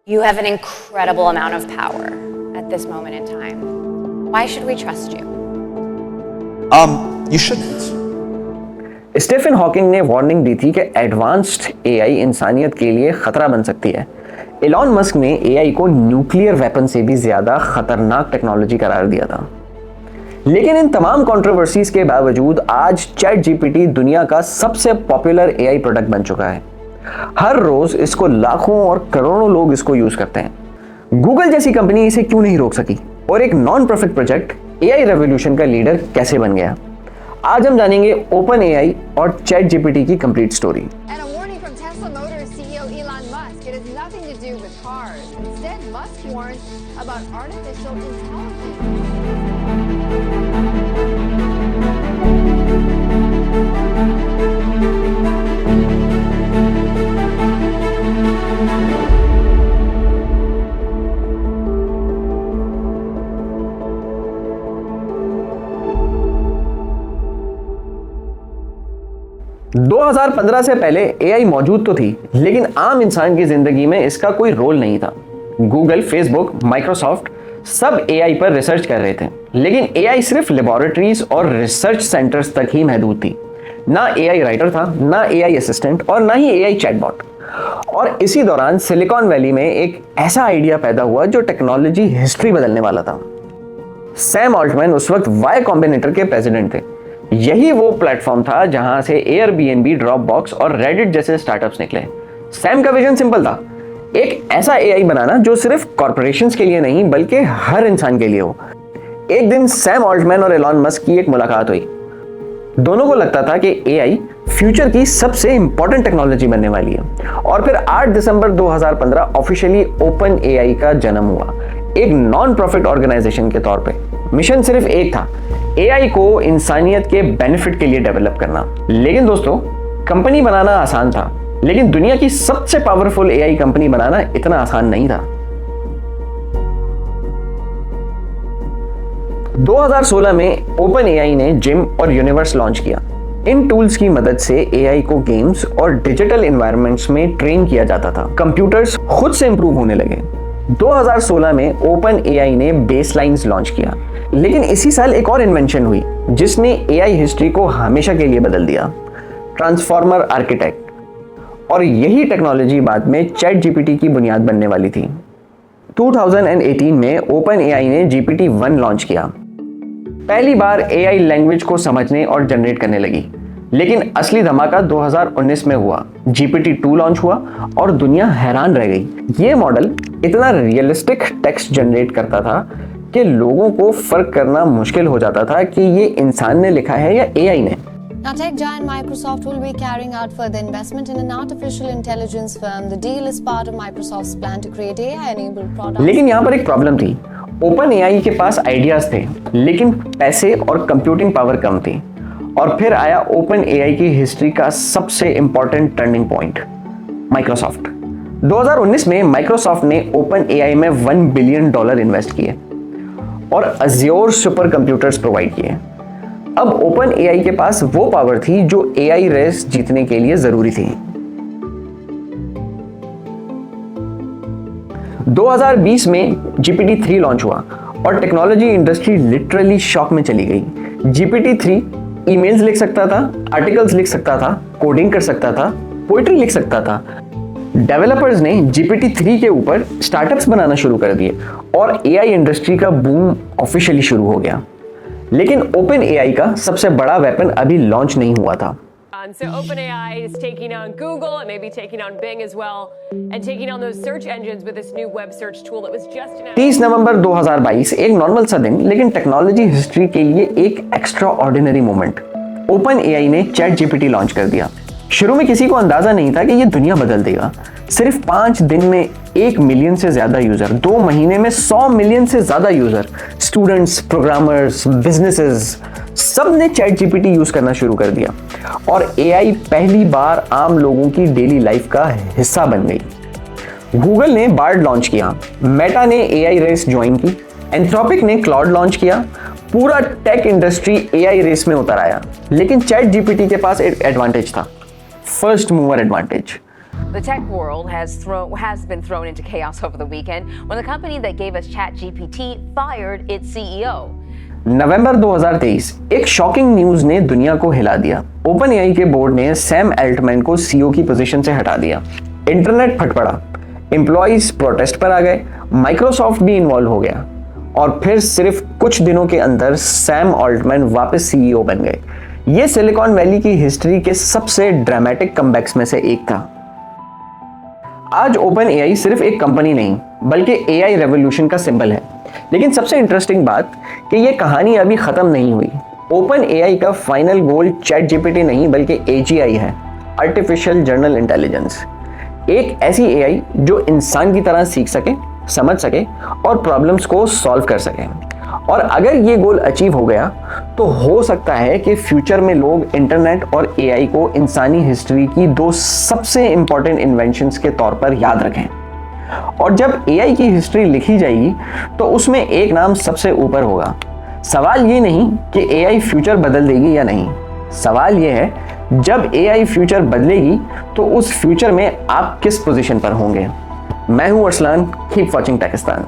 You have an incredible amount of power at this moment in time. Why should we trust you? You shouldn't. Stephen Hawking ने warning दी थी कि advanced AI इंसानियत के लिए खतरा बन सकती है। एलॉन मस्क ने एआई को न्यूक्लियर वेपन से भी ज्यादा खतरनाक टेक्नोलॉजी करार दिया था। लेकिन इन तमाम कंट्रोवर्सीज के बावजूद आज चैट जीपीटी दुनिया का सबसे पॉपुलर एआई प्रोडक्ट बन चुका है। हर रोज इसको लाखों और करोड़ों लोग इसको यूज करते हैं। गूगल जैसी कंपनी इसे क्यों नहीं रोक सकी और एक non profit project AI revolution का लीडर कैसे बन गया? आज हम जानेंगे ओपन एआई और चैट जीपीटी की कंप्लीट स्टोरी। दो 2015 से पहले एआई मौजूद तो थी, लेकिन आम इंसान की जिंदगी में इसका कोई रोल नहीं था। गूगल, फेसबुक, माइक्रोसॉफ्ट सब एआई पर रिसर्च कर रहे थे, लेकिन एआई सिर्फ लेबोरेटरीज और रिसर्च सेंटर्स तक ही महदूद थी। ना एआई राइटर था, ना एआई असिस्टेंट और ना ही एआई चैटबॉट। और इसी दौरान सिलिकॉन वैली में एक ऐसा आइडिया पैदा हुआ जो टेक्नोलॉजी हिस्ट्री बदलने वाला था। सैम ऑल्टमैन उस वक्त वाई कॉम्बिनेटर के प्रेसिडेंट थे। यही वो प्लेटफॉर्म था जहां से एयरबीएनबी, ड्रॉपबॉक्स और रेडिट जैसे स्टार्टअप्स निकले। सैम का विजन सिंपल था, एक ऐसा एआई बनाना जो सिर्फ कॉर्पोरेशंस के लिए नहीं बल्कि हर इंसान के लिए हो। एक दिन सैम ऑल्टमैन और एलॉन मस्क की एक मुलाकात हुई। दोनों को लगता था कि एआई फ्यूचर की सबसे इंपॉर्टेंट टेक्नोलॉजी बनने वाली है। और फिर 8 दिसंबर 2015 ऑफिशियली ओपन एआई का जन्म हुआ, एक नॉन प्रॉफिट ऑर्गेनाइजेशन के तौर पे। मिशन सिर्फ एक था, एआई को इंसानियत के बेनिफिट के लिए डेवलप करना। लेकिन दोस्तों, कंपनी बनाना आसान था, लेकिन दुनिया की सबसे पावरफुल एआई कंपनी बनाना इतना आसान नहीं था। 2016 में ओपन एआई ने जिम और यूनिवर्स लॉन्च किया। इन टूल्स की मदद से एआई को गेम्स और डिजिटल एनवायरनमेंट्स में ट्रेन किया जाता था। कंप्यूटर्स खुद से इंप्रूव होने लगे। 2016 में ओपन एआई ने बेसलाइन्स लॉन्च किया, लेकिन इसी साल एक और इन्वेंशन हुई जिसने एआई हिस्ट्री को हमेशा के लिए बदल दिया, ट्रांसफॉर्मर आर्किटेक्ट। और यही टेक्नोलॉजी बाद में चैट जीपीटी की बुनियाद बनने वाली थी। 2018 में ओपन एआई ने GPT-1 लॉन्च किया। पहली बार एआई लैंग्वेज को समझने और जनरेट करने लगी। लेकिन असली धमाका 2019 में हुआ। GPT-2 लॉन्च हुआ और दुनिया हैरान रह गई। ये मॉडल इतना रियलिस्टिक टेक्स्ट जनरेट करता था कि लोगों को फर्क करना मुश्किल हो जाता था कि ये इंसान ने लिखा है या एआई ने। Now, tech giant Microsoft will be carrying out further investment in an artificial intelligence firm. The deal is part of Microsoft's plan to create AI-enabled products. लेकिन यहाँ पर एक प्रॉब्लम थी। ओपन एआई के पास आइडियाज थे, लेकिन पैसे और कंप्यूटिंग पावर कम थी। और फिर आया ओपन एआई की हिस्ट्री का सबसे इंपॉर्टेंट टर्निंग पॉइंट, माइक्रोसॉफ्ट। 2019 में माइक्रोसॉफ्ट ने ओपन एआई में $1 बिलियन इन्वेस्ट किए और अज्योर सुपर कंप्यूटर्स प्रोवाइड किए। अब ओपन एआई के पास वो पावर थी जो एआई रेस जीतने के लिए जरूरी थी। 2020 में GPT-3 लॉन्च हुआ और टेक्नोलॉजी इंडस्ट्री लिटरली शॉक में चली गई। GPT-3 ईमेल्स लिख सकता था, आर्टिकल्स लिख सकता था, कोडिंग कर सकता था, पोइट्री लिख सकता था। डेवलपर्स ने GPT-3 के ऊपर स्टार्टअप्स बनाना शुरू कर दिए और एआई इंडस्ट्री का बूम ऑफिशियली शुरू हो गया। लेकिन ओपन एआई का सबसे बड़ा वेपन अभी लॉन्च नहीं हुआ था। So OpenAI is taking on Google, it may be taking on Bing as well, and taking on those search engines with this new web search tool that was just announced. 30 नवंबर 2022 एक normal सा दिन, लेकिन technology history के लिए एक extra ordinary moment. Open AI ने chat GPT launch कर दिया। शुरू में किसी को अंदाजा नहीं था कि ये दुनिया बदल देगा। सिर्फ 5 दिन में 1 मिलियन से ज्यादा यूजर, 2 महीने में 100 मिलियन से ज्यादा यूजर, स्टूडेंट्स, प्रोग्रामर्स, बिजनेसेस, सब ने चैट जीपीटी यूज करना शुरू कर दिया और एआई पहली बार आम लोगों की डेली लाइफ का हिस्सा बन गई। गूगल ने बार्ड लॉन्च किया, मेटा ने एआई रेस ज्वाइन की, एंथ्रोपिक ने क्लाउड लॉन्च किया। पूरा टेक इंडस्ट्री एआई रेस में उतर आया। लेकिन चैट जीपीटी के पास एक एडवांटेज था, first mover advantage. The tech world has been thrown into chaos over the weekend when the company that gave us ChatGPT fired its CEO. नवंबर 2023 एक shocking news ने दुनिया को हिला दिया। ओपन एआई के बोर्ड ने सैम अल्टमैन को CEO की पोजीशन से हटा दिया। इंटरनेट फट पड़ा, एम्प्लॉइज प्रोटेस्ट पर आ गए, माइक्रोसॉफ्ट भी इन्वॉल्व हो गया और फिर सिर्फ कुछ दिनों के अंदर सैम अल्टमैन वापस सीईओ बन गए। ये सिलिकॉन वैली की हिस्ट्री के सबसे ड्रामेटिक कमबैक्स में से एक था। आज ओपन एआई सिर्फ एक कंपनी नहीं बल्कि एआई रेवोल्यूशन का सिंबल है। लेकिन सबसे इंटरेस्टिंग बात कि ये कहानी अभी खत्म नहीं हुई। ओपन एआई का फाइनल गोल चैट जीपीटी नहीं बल्कि एजीआई है, आर्टिफिशियल जनरल इंटेलिजेंस। एक ऐसी एआई जो इंसान की तरह सीख सके, समझ सके और प्रॉब्लम्स को सॉल्व कर सके। और अगर ये गोल अचीव हो गया तो हो सकता है कि फ्यूचर में लोग इंटरनेट और एआई को इंसानी हिस्ट्री की दो सबसे इंपॉर्टेंट इन्वेंशंस के तौर पर याद रखें। और जब एआई की हिस्ट्री लिखी जाएगी तो उसमें एक नाम सबसे ऊपर होगा। सवाल ये नहीं कि एआई फ्यूचर बदल देगी या नहीं, सवाल ये है जब एआई फ्यूचर बदलेगी तो उस फ्यूचर में आप किस पोजीशन पर होंगे। मैं हूं अरसलान, कीप वॉचिंग टेकिस्तान।